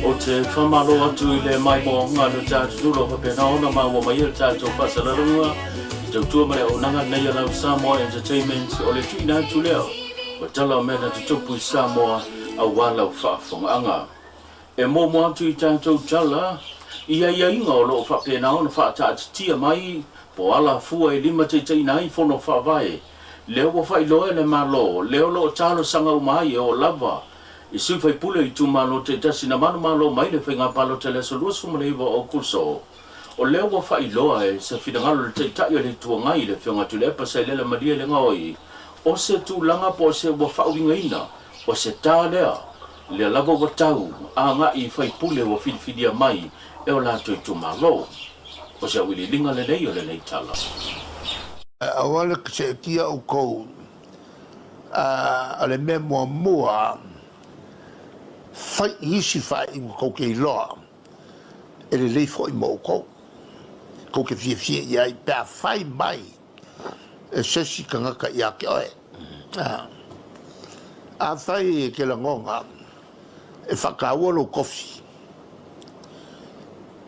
o te whamalo atu I le mai mo ngā no tātu tūro pa pēnā ona ma wa mai el tātu whasalarunga I tau tuamare o nanga nei alau Samoa Entertainment o le tui nā tu leo o tala mena tu tupu I Samoa a walau whaafonga e mō mo atu I tātou tala ia inga o loo whapēnā ona whaatatia mai po ala fua I lima te nai fono whaavae leo wa whailoa le malo leo lo talo sanga umai o lava I sui pule I tu malo te tasi na manu malo mai le whainga palo te leso luasu maleiwa o kuso. O leo wa whailoa e sa whingalo le te tai o le tua ngai le whionga tu lepa sa lela maria le ngoi. O se tu langa po se wa whauinga ina, o se tā lea, le lava wa tau, a ngā I whai pule wa whidiwhidia mai e o la tu tu malo. O se wili linga le nei o le nei tala. Awale se kia o kou, ale me mua, fai isi fai I ko ke loa ele le foi mo ko ke fie ia I pa fai mai e se si kanga ka ia ke oe a fai ke la ngonga e whakaua kofi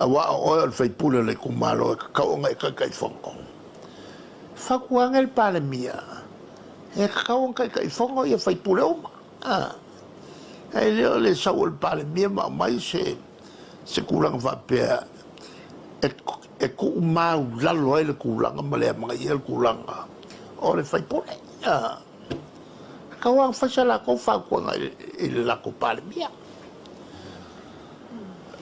a wa o fai pule le kumalo e kaonga e kai fongo whakuanga el pale mia e kaonga kai fongo e fai pule oma ai leo le sau el pale mia ma mai se kulang whapea e ku mau lalo e le kulanga ma lea mga I el kulanga o le whaipone kawang whasala ko whakuanga I le lako pale mia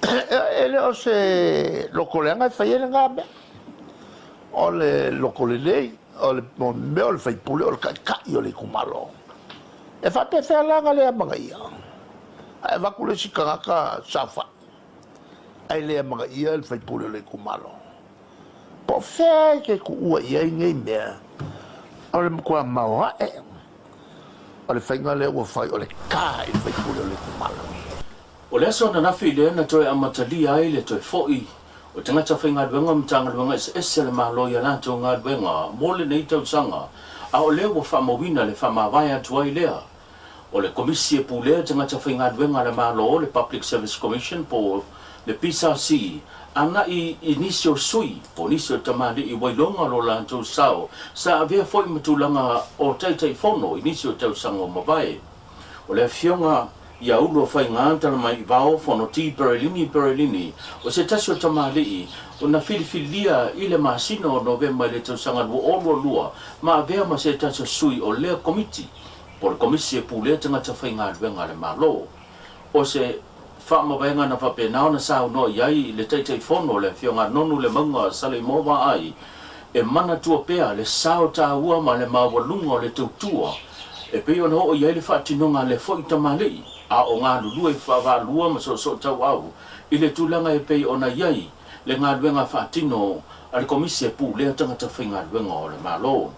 e leo se loko leanga I whaiele ngā mea o le loko le lei o le mea o le whaipule o le kai o le kumalo e whapea whealanga lea mga ia ai vakule si kangaka safa ai le mga ia el fai pule le kumalo po fe ke ku ua ia ngai mea ole mkua mau ole fai ngale ua fai ole ka il fai pule le kumalo o le so na nafi le na toi amatali ai le toi foi o tangata fai ngā duenga mtanga duenga ese le malo ia lanto ngā duenga mo le nei tau sanga a o le ua whamawina le whamawai atu ai lea o le komisi e pule tangata whainga duenga le malo le Public Service Commission po le PSRC ana I inisio sui po inisio tamari I wailonga lo lantou sao sa avea foi matulanga o taitai fono inisio tau sango mawai o le fionga ia ulo whainga antara mai vao fono ti Berelini o se tasio tamari o na filifilia I le masino o novemba le tau sanga lua ma avea ma se tasio sui o lea komiti po le komisi e pule tangata whainga duenga le malo. O se whaamawaenga na whapenao na sao no iai le teitei fono le whionga nonu le maunga sale mowa ai e mana tua pea le sao tā ua ma le mawalunga le tautua e peo na ho iai le whaatinonga le foi tamalei a o ngā lulu e whawalua ma so tau au I le tūlanga e peo na iai le ngā duenga whaatino a le komisi e pule tangata whainga duenga o le malo.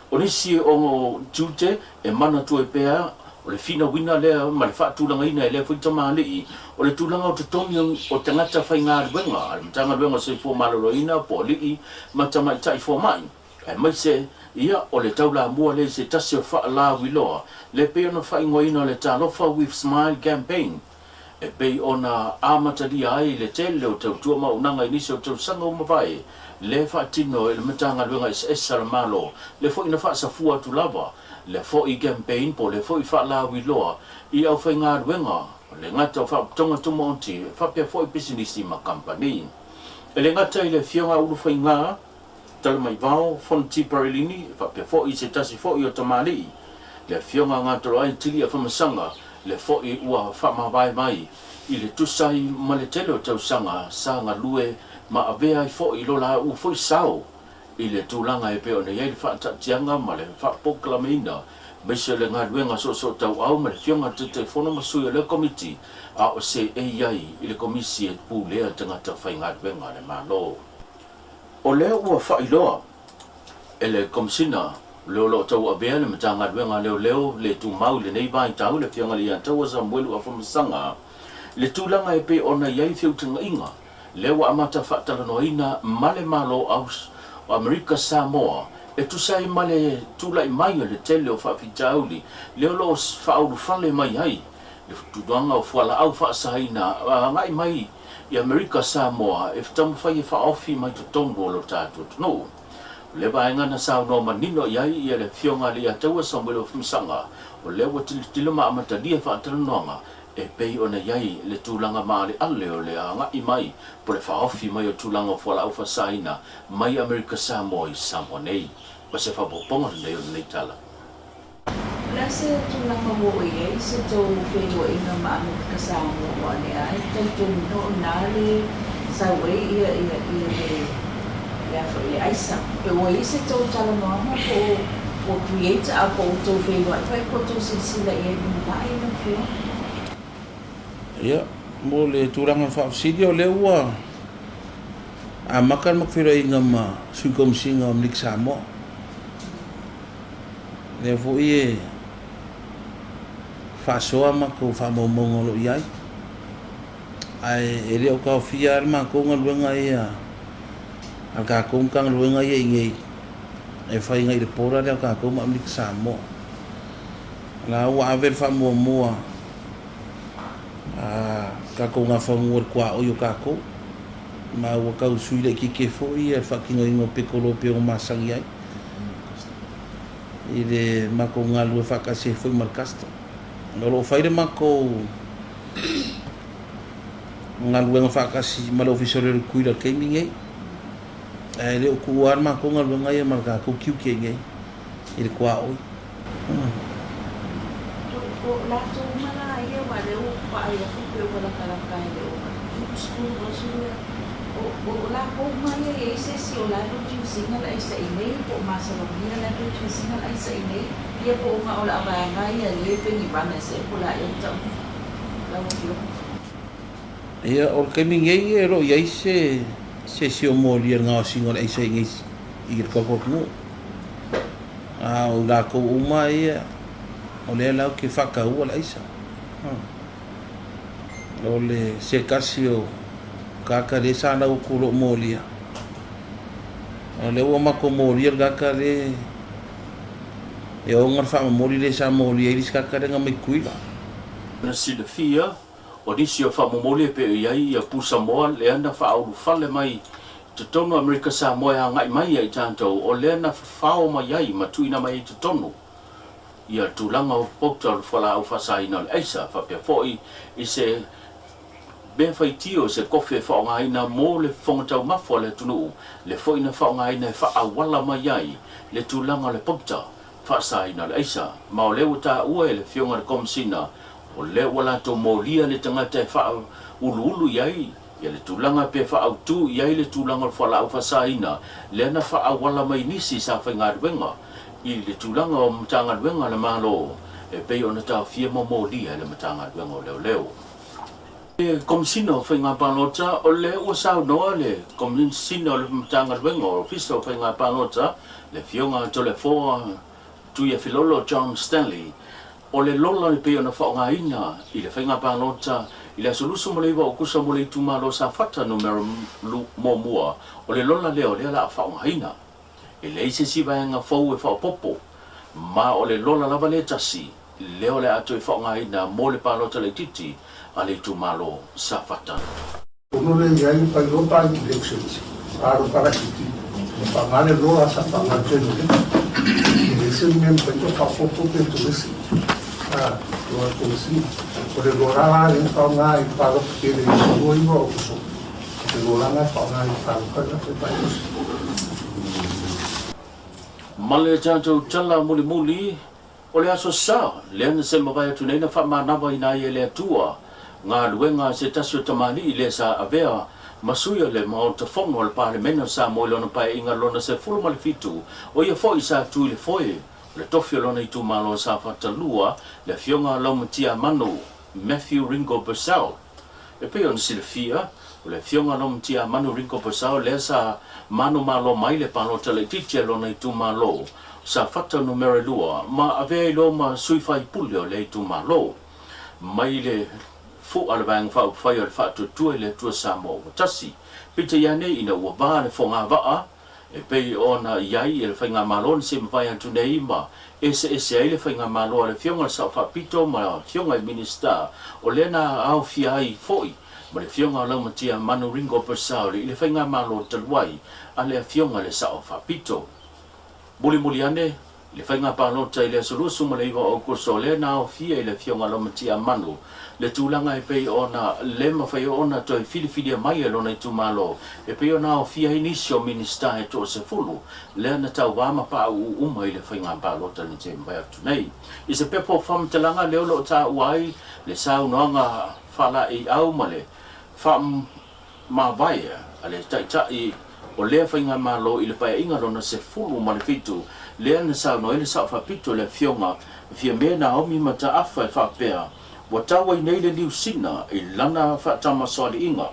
O nisi o tute e mana tu e pea o le fina wina lea ma le whaatulanga ina e lea fuita maali o le tūlanga o te tongi o tangata whai ngā ruenga ale mtanga ruenga se fua malolo ina po lii matama I tai fua mai e mai se ia o le taula mua le se tasi o wha la wiloa le peo na whai ngoa ina le talofa with smile campaign e pei ona amatari ai le tele o tautua maunanga inisi o tau sanga o mawai le whaatino e le matanga ruenga esa malo le fo ina whaasafua tu lava le fo I campaign po le fo I whaalawi loa I au whai ngā ruenga le ngata o whaatonga tumonti whapea fo I business I ma company e le ngata I le whionga uru whai ngā tala mai vao fonti Berelini whapea fo I se tasi fo I o tamali le whionga ngā tolo ai tili a whamasanga le fo I ua whamawai mai I le tusai ma le tele o tau sanga sa ngā lue ma avea I fo I lola u fo I sao I le tūlanga e peo na iei le whaatatianga ma le whaapoklameina meise le ngā ruenga so tau au ma le whionga te whono masui le komiti a o se e iai I le komisi e pūlea tangata whai ngā ruenga le malo. O leo ua whailoa e le komisina leo lo tau avea le mata ngā ruenga leo le tu mau le nei vai tau le whionga li antau a Samuelu a whamasanga le tūlanga e pe ona iai whiutanga inga leo amata whaatalanoina male malo aus o Amerika Samoa e tu sai male tu lai mai le tele o whaafitauli leo lo whauru whale mai hai le tuanga o fala au fa saina ngai mai i America Samoa if tam fai fa ofi mai to tongo lo tatu no le bainga na sa no manino yai ia le fionga le atawa samelo fumsanga o le wa tilma amata dia fa tanonga e pei ona yai le tulanga mali alle o le ngai mai po le fa ofi mai o tulanga o fala au fa saina mai America Samoa i Samoa nei pa se fa poponga nei tala. Nasa tulanga mo i sa to pero ina maamit kasama mo ay tanto no nali sa way ia ya for ia isa pero isa to tala mo po create a po to pero ay po to sila ia mo ay no po ya mo le tulanga fa sidio lewa a makan makfira inga ma sukom singa mlik samo le fo ie fa soa ma ko fa mo lo iai ai ele o ka fiar ma ko ngaluenga ia al ka ko kang luenga ia ngai e fa ngai de pora le ka ko ma mlik samo la wa ver fa mo ka ko nga fa mo kwa o yo ka ko ma wa ka usui le ki ke fo ia fa ki ngai ngo pekolo pe o masang iai ile mako ngalu fa ka se foi marcasta ngalo faire mako ngalu fa ka si malo official le kuila keming ai le ku ar mako ngalu ngai marka ku kiu ke ngai ile kwa o la to mala ia wa le o pa ia ku pe o la kala kai le o school o la ko mai e se si o la do tu singa la isa ine po masa lo ni la do tu singa la isa ine ia po nga o la ba nga ia le pe ni ba na se po la ia ta la mo yo ia o ke mingi e ro ia se si o mo lia nga singa la isa ine i ko ko no o la ko uma ia o le la ke fa ka o la isa o le se casio kaka le sana o kulo molia le o mako molia kaka le e o ngar fa molia le sa molia i kaka le ngamai kuila na si le fia o disi o fa molia pe iai ia pusa moa le anda fa au fale mai te tono America Samoa ngai mai ai tanto o le na fa o mai ai matuina mai te tono ia tulanga o pokta fala au fa saina le aisa fa pe foi i se ben fai tio se kofe fa nga ina mo le fonga ma fo le tunu le fo ina fa nga ina fa awala mai ai le tulanga le pokta fa sa ina le aisa ma o le uta ua le fionga le komsina o le wala to molia le tangata fa ulu yai ia le tulanga pe fa au tu yai le tulanga fa la fa sa ina le na fa awala mai nisi sa fa nga wenga i le tulanga o mtanga wenga le malo e pe ona ta fia mo molia le mtanga wenga leo komsino fa nga panota o le o sa no le komsino le mtanga wengo fiso fa nga panota le fionga to le fo tu ia filolo John Stanley o le lola le pe ona fa nga ina i le fa nga panota i le solusu mo le wa kusa mo le tumalo sa fata numero mo mua o le lola le o le la fa nga ina e le se si va nga fo e fa popo ma o le lola lava le tasi le o le ato e fa nga ina mo le panota le titi ale tu malo sa fata. Uno le yai pa yo pa elections. Aro para kiti. Pa ngale lo asa pa ngale no. Ese mem pa yo pa popo pe tu ese. Lo ko si. Por el ora en pa ngai pa lo que le so yo o so. El ora na pa ngai pa lo que pa yo. Male tanto tala muli o le aso sa le ana se mavai tu nei na fa manava ina ia le tua nga luenga se tasio tamani le sa avea masuia le mau te fongo le parlamento sa mo lona pa inga lona se fulu mal fitu o ia foi sa tu le foi le tofio lona i tu malo sa fatalua le fionga lo mtia manu Matthew Ringo Purcell e pe on silfia le fionga lo mtia manu Ringo Purcell le sa manu malo mai le pano tele titia lona i tu malo sa fata numero lua ma avea lo ma sui fai pulio le i tu malo mai le fu ala bang fa fa yo fa tu le tu sa mo tasi pite ya nei ina wa ba le fonga va e pei ona iai e le whainga malo se mwhai antu nei ma ese ai le whainga malo le fionga le sa whapito ma fionga i minista o lena au fiai foi ma le fionga o lau matia manu ringo persao le whainga malo taluai a le fionga le sa whapito muli ane le whainga palota i le solusu ma le iwa o kurso le na o fia i le fionga lau matia manu le tūlanga e pei ona le mawhai ona toi whiliwhili mai e lona i tūmalo e pei ona o fia inisi o minista e tō se fulu le ana tau wama pa u uma i le whainga palota ni te mwai atu nei i se pepo whamtalanga le olo o tā uai le sau noanga whala i au ma le wham mawai a le taitai o le whainga malo i le pai inga lona se fulu ma le fitu le ana sau no i le sau whapito le fionga fia mena omi mata awha e whapea wa tawa i nei le liu sina i lana whaatama soali inga.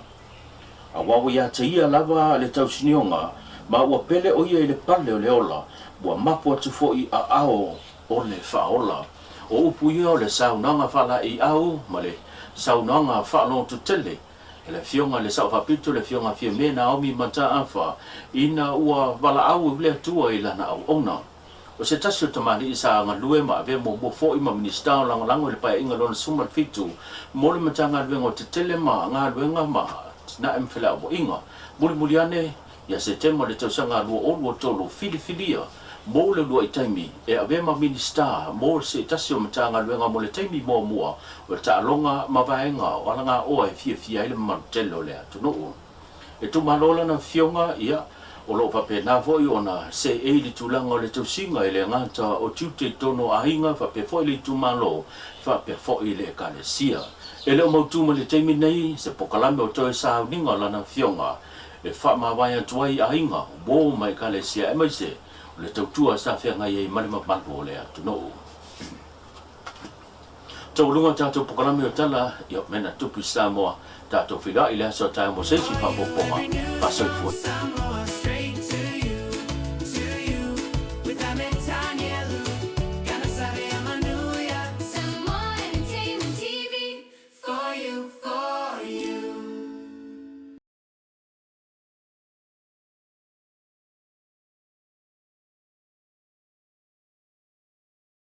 A wawa ia te ia lava le tau sinionga, ma ua pele o ia i le pale o le ola, ua mapu atu fo i a ao o le whaola. O upu ia o le saunanga whala i au, ma le saunanga whaano tu tele, e le fionga le sau whapito le fionga fia mena omi mata awha, ina ua wala au le atua i lana au ona. O se tasi o tamani i sa ngā lue ma ave mo fo i ma minista o lango le pai inga lona sumal fitu mo le mata ngā luenga o te tele ma ngā luenga ma na em whila o inga muli ane ia se tema le tausa ngā lua olu o tolu filifilia mo le lua i taimi e ave ma minista mo se tasi o mata ngā luenga mo le taimi mua o ta alonga ma vaenga o ala ngā oa e fia ile mantelo le atunu e tu malola na fionga ia o lo pape na foi ona se e li tulanga o le tausinga i le ngata o tiute tono ainga pape foi li tumalo pape foi le kalesia e le o mautuma le teimi nei se pokalame o toe sauninga lana fionga e wha mawai atuai ainga wo mai kalesia e mai se o le tautua sa whianga i malima malu o le atunou tau lunga tātou pokalame o tala i o mena tupi Samoa tātou whila i le aso tāi mo seisi whapoponga pasoi fuai